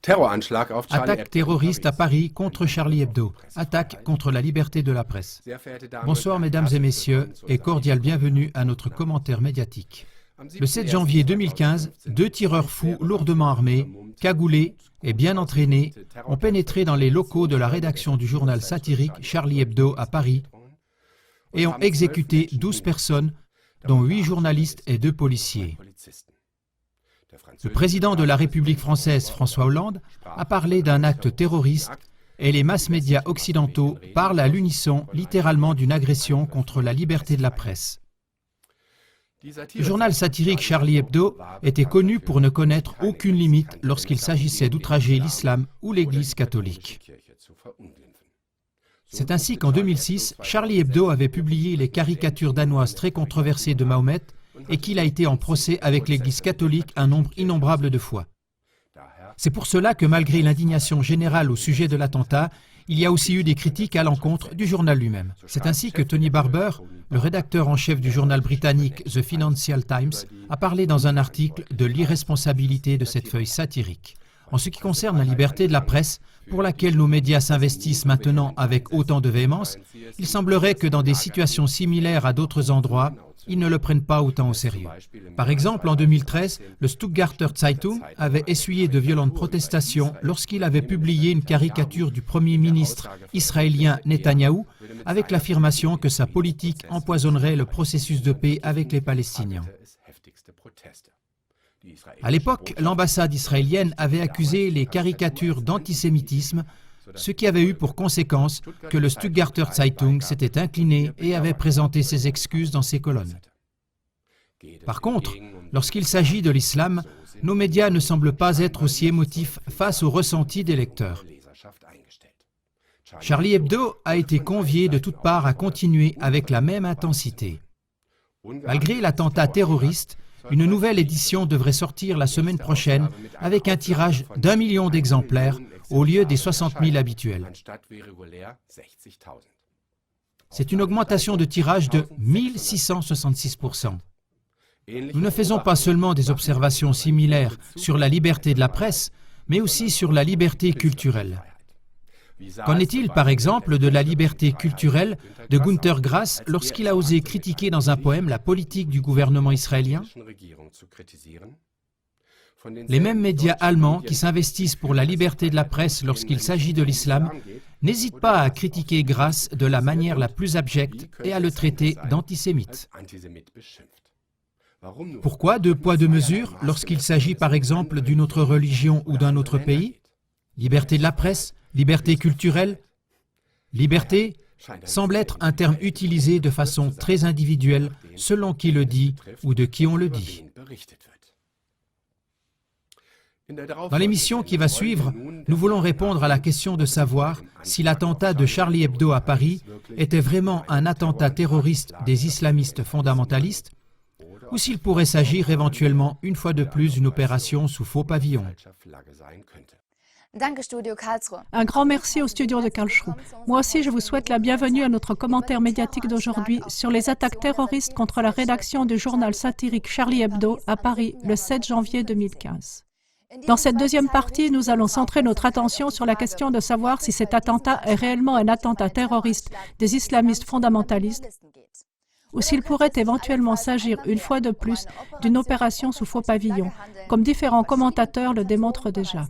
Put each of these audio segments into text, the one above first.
Attaque terroriste à Paris contre Charlie Hebdo. Attaque contre la liberté de la presse. Bonsoir mesdames et messieurs et cordial bienvenue à notre commentaire médiatique. Le 7 janvier 2015, 2 tireurs fous lourdement armés, cagoulés et bien entraînés ont pénétré dans les locaux de la rédaction du journal satirique Charlie Hebdo à Paris et ont exécuté 12 personnes, dont 8 journalistes et 2 policiers. Le président de la République française, François Hollande, a parlé d'un acte terroriste et les masses-médias occidentaux parlent à l'unisson littéralement d'une agression contre la liberté de la presse. Le journal satirique Charlie Hebdo était connu pour ne connaître aucune limite lorsqu'il s'agissait d'outrager l'islam ou l'Église catholique. C'est ainsi qu'en 2006, Charlie Hebdo avait publié les caricatures danoises très controversées de Mahomet et qu'il a été en procès avec l'Église catholique un nombre innombrable de fois. C'est pour cela que malgré l'indignation générale au sujet de l'attentat, il y a aussi eu des critiques à l'encontre du journal lui-même. C'est ainsi que Tony Barber, le rédacteur en chef du journal britannique The Financial Times, a parlé dans un article de l'irresponsabilité de cette feuille satirique. En ce qui concerne la liberté de la presse, pour laquelle nos médias s'investissent maintenant avec autant de véhémence, il semblerait que dans des situations similaires à d'autres endroits, ils ne le prennent pas autant au sérieux. Par exemple, en 2013, le Stuttgarter Zeitung avait essuyé de violentes protestations lorsqu'il avait publié une caricature du Premier ministre israélien Netanyahou avec l'affirmation que sa politique empoisonnerait le processus de paix avec les Palestiniens. À l'époque, l'ambassade israélienne avait accusé les caricatures d'antisémitisme, ce qui avait eu pour conséquence que le Stuttgarter Zeitung s'était incliné et avait présenté ses excuses dans ses colonnes. Par contre, lorsqu'il s'agit de l'islam, nos médias ne semblent pas être aussi émotifs face aux ressentis des lecteurs. Charlie Hebdo a été convié de toutes parts à continuer avec la même intensité. Malgré l'attentat terroriste, une nouvelle édition devrait sortir la semaine prochaine avec un tirage d'1 million d'exemplaires au lieu des 60 000 habituels. C'est une augmentation de tirage de 1666%. Nous ne faisons pas seulement des observations similaires sur la liberté de la presse, mais aussi sur la liberté culturelle. Qu'en est-il, par exemple, de la liberté culturelle de Günter Grass lorsqu'il a osé critiquer dans un poème la politique du gouvernement israélien? Les mêmes médias allemands qui s'investissent pour la liberté de la presse lorsqu'il s'agit de l'islam n'hésitent pas à critiquer Grass de la manière la plus abjecte et à le traiter d'antisémite. Pourquoi 2 poids 2 mesures lorsqu'il s'agit par exemple d'une autre religion ou d'un autre pays? Liberté de la presse, liberté culturelle. Liberté semble être un terme utilisé de façon très individuelle selon qui le dit ou de qui on le dit. Dans l'émission qui va suivre, nous voulons répondre à la question de savoir si l'attentat de Charlie Hebdo à Paris était vraiment un attentat terroriste des islamistes fondamentalistes ou s'il pourrait s'agir éventuellement une fois de plus d'une opération sous faux pavillon. Un grand merci au studio de Karlsruhe. Moi aussi, je vous souhaite la bienvenue à notre commentaire médiatique d'aujourd'hui sur les attaques terroristes contre la rédaction du journal satirique Charlie Hebdo à Paris le 7 janvier 2015. Dans cette deuxième partie, nous allons centrer notre attention sur la question de savoir si cet attentat est réellement un attentat terroriste des islamistes fondamentalistes ou s'il pourrait éventuellement s'agir une fois de plus d'une opération sous faux pavillon, comme différents commentateurs le démontrent déjà.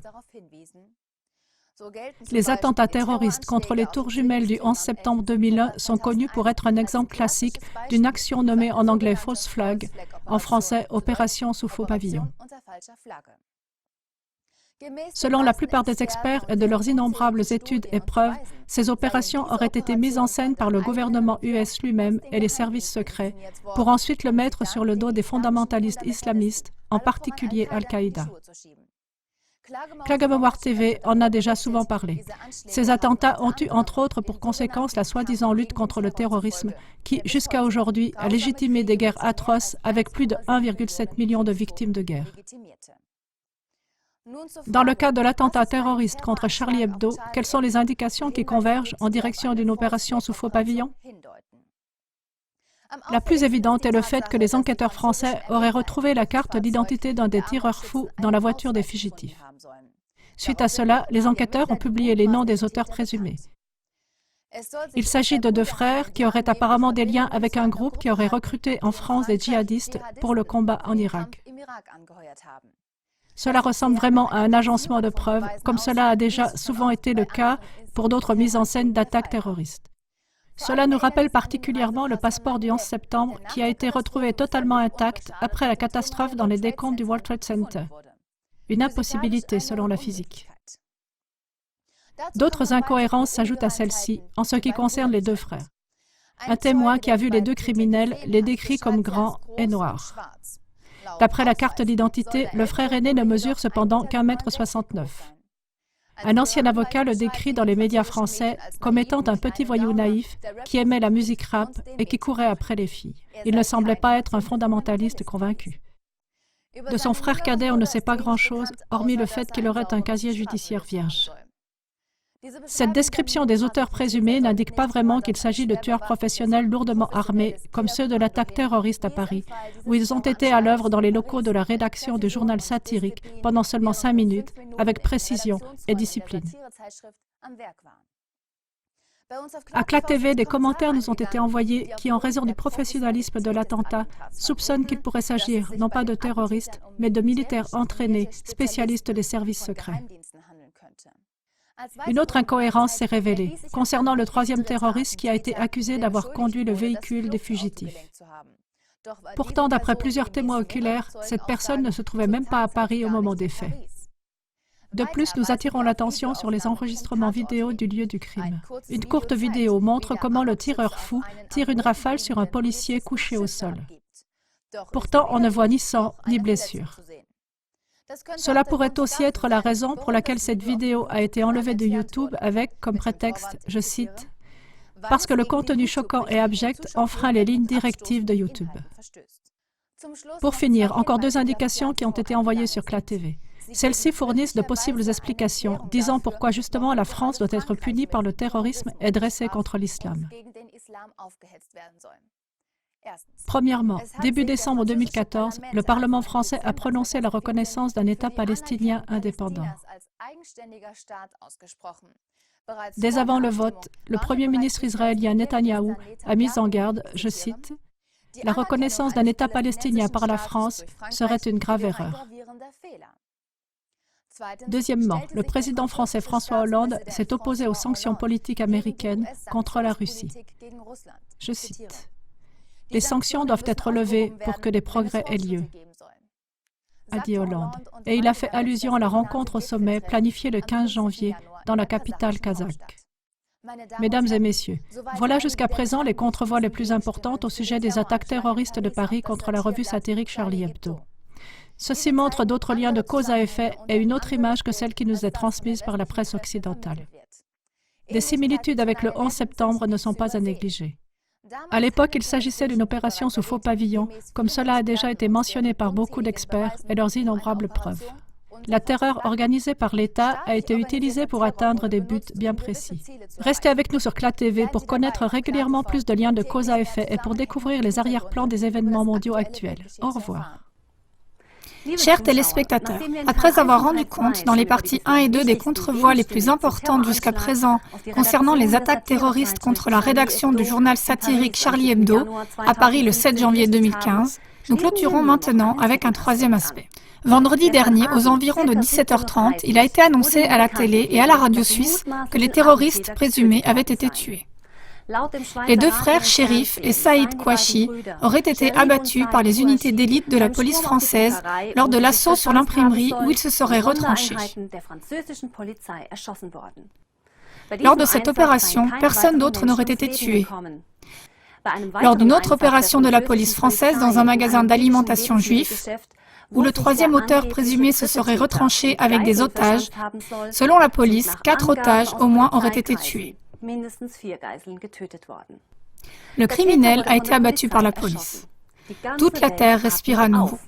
Les attentats terroristes contre les tours jumelles du 11 septembre 2001 sont connus pour être un exemple classique d'une action nommée en anglais false flag, en français opération sous faux pavillon. Selon la plupart des experts et de leurs innombrables études et preuves, ces opérations auraient été mises en scène par le gouvernement US lui-même et les services secrets, pour ensuite le mettre sur le dos des fondamentalistes islamistes, en particulier Al-Qaïda. Klagemauer TV en a déjà souvent parlé. Ces attentats ont eu entre autres pour conséquence la soi-disant lutte contre le terrorisme qui, jusqu'à aujourd'hui, a légitimé des guerres atroces avec plus de 1,7 million de victimes de guerre. Dans le cas de l'attentat terroriste contre Charlie Hebdo, quelles sont les indications qui convergent en direction d'une opération sous faux pavillon? La plus évidente est le fait que les enquêteurs français auraient retrouvé la carte d'identité d'un des tireurs fous dans la voiture des fugitifs. Suite à cela, les enquêteurs ont publié les noms des auteurs présumés. Il s'agit de deux frères qui auraient apparemment des liens avec un groupe qui aurait recruté en France des djihadistes pour le combat en Irak. Cela ressemble vraiment à un agencement de preuves, comme cela a déjà souvent été le cas pour d'autres mises en scène d'attaques terroristes. Cela nous rappelle particulièrement le passeport du 11 septembre qui a été retrouvé totalement intact après la catastrophe dans les décombres du World Trade Center. Une impossibilité selon la physique. D'autres incohérences s'ajoutent à celle-ci en ce qui concerne les deux frères. Un témoin qui a vu les deux criminels les décrit comme grands et noirs. D'après la carte d'identité, le frère aîné ne mesure cependant qu'1,69 m. Un ancien avocat le décrit dans les médias français comme étant un petit voyou naïf qui aimait la musique rap et qui courait après les filles. Il ne semblait pas être un fondamentaliste convaincu. De son frère cadet, on ne sait pas grand-chose, hormis le fait qu'il aurait un casier judiciaire vierge. Cette description des auteurs présumés n'indique pas vraiment qu'il s'agit de tueurs professionnels lourdement armés, comme ceux de l'attaque terroriste à Paris, où ils ont été à l'œuvre dans les locaux de la rédaction du journal satirique pendant seulement 5 minutes, avec précision et discipline. À CLA TV, des commentaires nous ont été envoyés qui, en raison du professionnalisme de l'attentat, soupçonnent qu'il pourrait s'agir non pas de terroristes, mais de militaires entraînés, spécialistes des services secrets. Une autre incohérence s'est révélée concernant le troisième terroriste qui a été accusé d'avoir conduit le véhicule des fugitifs. Pourtant, d'après plusieurs témoins oculaires, cette personne ne se trouvait même pas à Paris au moment des faits. De plus, nous attirons l'attention sur les enregistrements vidéo du lieu du crime. Une courte vidéo montre comment le tireur fou tire une rafale sur un policier couché au sol. Pourtant, on ne voit ni sang ni blessure. Cela pourrait aussi être la raison pour laquelle cette vidéo a été enlevée de YouTube avec, comme prétexte, je cite, « parce que le contenu choquant et abject enfreint les lignes directives de YouTube ». Pour finir, encore 2 indications qui ont été envoyées sur CLA TV. Celles-ci fournissent de possibles explications, disant pourquoi justement la France doit être punie par le terrorisme et dressée contre l'islam. Premièrement, début décembre 2014, le Parlement français a prononcé la reconnaissance d'un État palestinien indépendant. Dès avant le vote, le Premier ministre israélien Netanyahou a mis en garde, je cite, « La reconnaissance d'un État palestinien par la France serait une grave erreur ». Deuxièmement, le président français François Hollande s'est opposé aux sanctions politiques américaines contre la Russie. Je cite, « Les sanctions doivent être levées pour que des progrès aient lieu », a dit Hollande. Et il a fait allusion à la rencontre au sommet planifiée le 15 janvier dans la capitale kazakhe. Mesdames et messieurs, voilà jusqu'à présent les contrevoix les plus importantes au sujet des attaques terroristes de Paris contre la revue satirique Charlie Hebdo. Ceci montre d'autres liens de cause à effet et une autre image que celle qui nous est transmise par la presse occidentale. Des similitudes avec le 11 septembre ne sont pas à négliger. À l'époque, il s'agissait d'une opération sous faux pavillon, comme cela a déjà été mentionné par beaucoup d'experts et leurs innombrables preuves. La terreur organisée par l'État a été utilisée pour atteindre des buts bien précis. Restez avec nous sur CLA TV pour connaître régulièrement plus de liens de cause à effet et pour découvrir les arrière-plans des événements mondiaux actuels. Au revoir. Chers téléspectateurs, après avoir rendu compte dans les parties 1 et 2 des contrevoix les plus importantes jusqu'à présent concernant les attaques terroristes contre la rédaction du journal satirique Charlie Hebdo à Paris le 7 janvier 2015, nous clôturons maintenant avec un troisième aspect. Vendredi dernier, aux environs de 17h30, il a été annoncé à la télé et à la radio suisse que les terroristes présumés avaient été tués. Les deux frères Sherif et Saïd Kouachi auraient été abattus par les unités d'élite de la police française lors de l'assaut sur l'imprimerie où ils se seraient retranchés. Lors de cette opération, personne d'autre n'aurait été tué. Lors d'une autre opération de la police française dans un magasin d'alimentation juif, où le troisième auteur présumé se serait retranché avec des otages, selon la police, 4 otages au moins auraient été tués. Le criminel a été abattu par la police. Toute la terre respire à nouveau.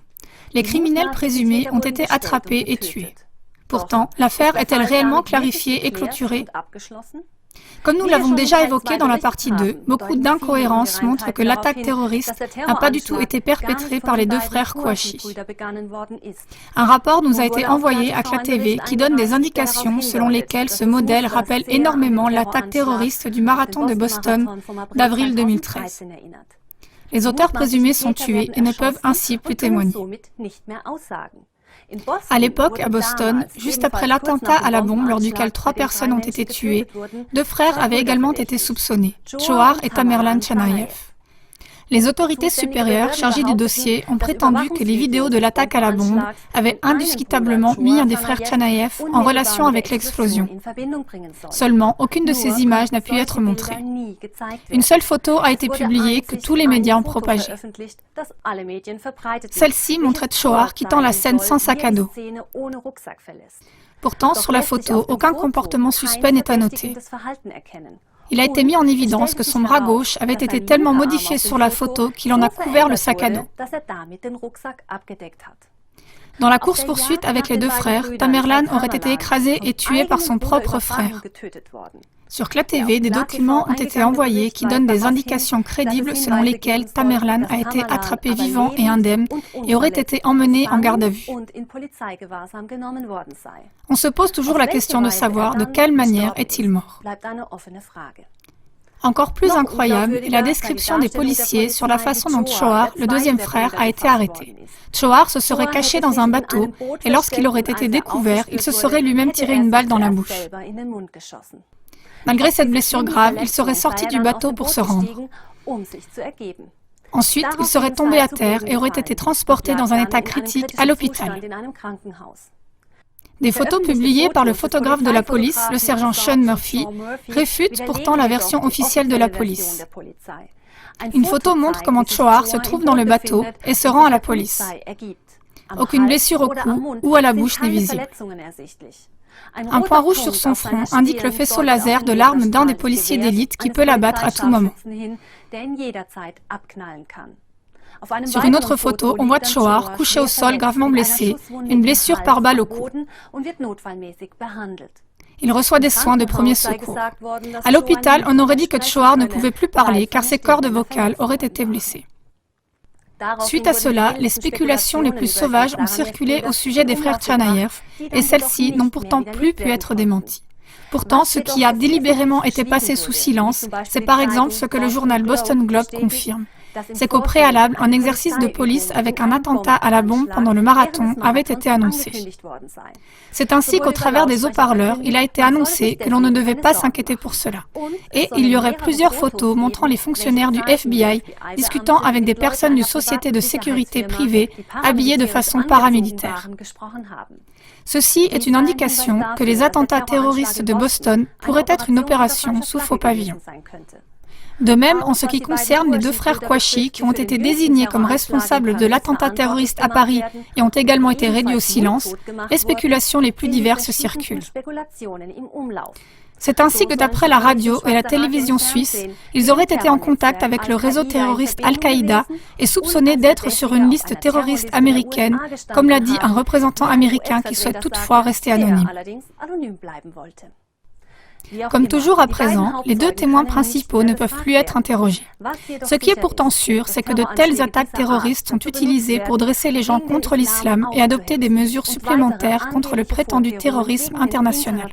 Les criminels présumés ont été attrapés et tués. Pourtant, l'affaire est-elle réellement clarifiée et clôturée? Comme nous l'avons déjà évoqué dans la partie 2, beaucoup d'incohérences montrent que l'attaque terroriste n'a pas du tout été perpétrée par les deux frères Kouachi. Un rapport nous a été envoyé à CLA TV qui donne des indications selon lesquelles ce modèle rappelle énormément l'attaque terroriste du marathon de Boston d'avril 2013. Les auteurs présumés sont tués et ne peuvent ainsi plus témoigner. À l'époque, à Boston, juste après l'attentat à la bombe lors duquel 3 personnes ont été tuées, 2 frères avaient également été soupçonnés, Choar et Tamerlan Tsarnaev. Les autorités supérieures chargées du dossier ont prétendu que les vidéos de l'attaque à la bombe avaient indiscutablement mis un des frères Tsarnaev en relation avec l'explosion. Seulement, aucune de ces images n'a pu être montrée. Une seule photo a été publiée que tous les médias ont propagée. Celle-ci montrait Choar quittant la scène sans sac à dos. Pourtant, sur la photo, aucun comportement suspect n'est à noter. Il a été mis en évidence que son bras gauche avait été tellement modifié sur la photo qu'il en a couvert le sac à dos. Dans la course-poursuite avec les 2 frères, Tamerlan aurait été écrasé et tué par son propre frère. Sur CLA TV, des documents ont été envoyés qui donnent des indications crédibles selon lesquelles Tamerlan a été attrapé vivant et indemne et aurait été emmené en garde à vue. On se pose toujours la question de savoir de quelle manière est-il mort. Encore plus incroyable est la description des policiers sur la façon dont Choar, le deuxième frère, a été arrêté. Choar se serait caché dans un bateau et lorsqu'il aurait été découvert, il se serait lui-même tiré une balle dans la bouche. Malgré cette blessure grave, il serait sorti du bateau pour se rendre. Ensuite, il serait tombé à terre et aurait été transporté dans un état critique à l'hôpital. Des photos publiées par le photographe de la police, le sergent Sean Murphy, réfutent pourtant la version officielle de la police. Une photo montre comment Choar se trouve dans le bateau et se rend à la police. Aucune blessure au cou ou à la bouche n'est visible. Un point rouge sur son front indique le faisceau laser de l'arme d'un des policiers d'élite qui peut l'abattre à tout moment. Sur une autre photo, on voit Choar couché au sol gravement blessé, une blessure par balle au cou. Il reçoit des soins de premier secours. À l'hôpital, on aurait dit que Choar ne pouvait plus parler car ses cordes vocales auraient été blessées. Suite à cela, les spéculations les plus sauvages ont circulé au sujet des frères Tsarnaev et celles-ci n'ont pourtant plus pu être démenties. Pourtant, ce qui a délibérément été passé sous silence, c'est par exemple ce que le journal Boston Globe confirme. C'est qu'au préalable, un exercice de police avec un attentat à la bombe pendant le marathon avait été annoncé. C'est ainsi qu'au travers des haut-parleurs, il a été annoncé que l'on ne devait pas s'inquiéter pour cela. Et il y aurait plusieurs photos montrant les fonctionnaires du FBI discutant avec des personnes d'une société de sécurité privée habillées de façon paramilitaire. Ceci est une indication que les attentats terroristes de Boston pourraient être une opération sous faux pavillon. De même, en ce qui concerne les 2 frères Kouachi qui ont été désignés comme responsables de l'attentat terroriste à Paris et ont également été réduits au silence, les spéculations les plus diverses circulent. C'est ainsi que d'après la radio et la télévision suisse, ils auraient été en contact avec le réseau terroriste Al-Qaïda et soupçonnés d'être sur une liste terroriste américaine, comme l'a dit un représentant américain qui souhaite toutefois rester anonyme. Comme toujours à présent, les 2 témoins principaux ne peuvent plus être interrogés. Ce qui est pourtant sûr, c'est que de telles attaques terroristes sont utilisées pour dresser les gens contre l'islam et adopter des mesures supplémentaires contre le prétendu terrorisme international.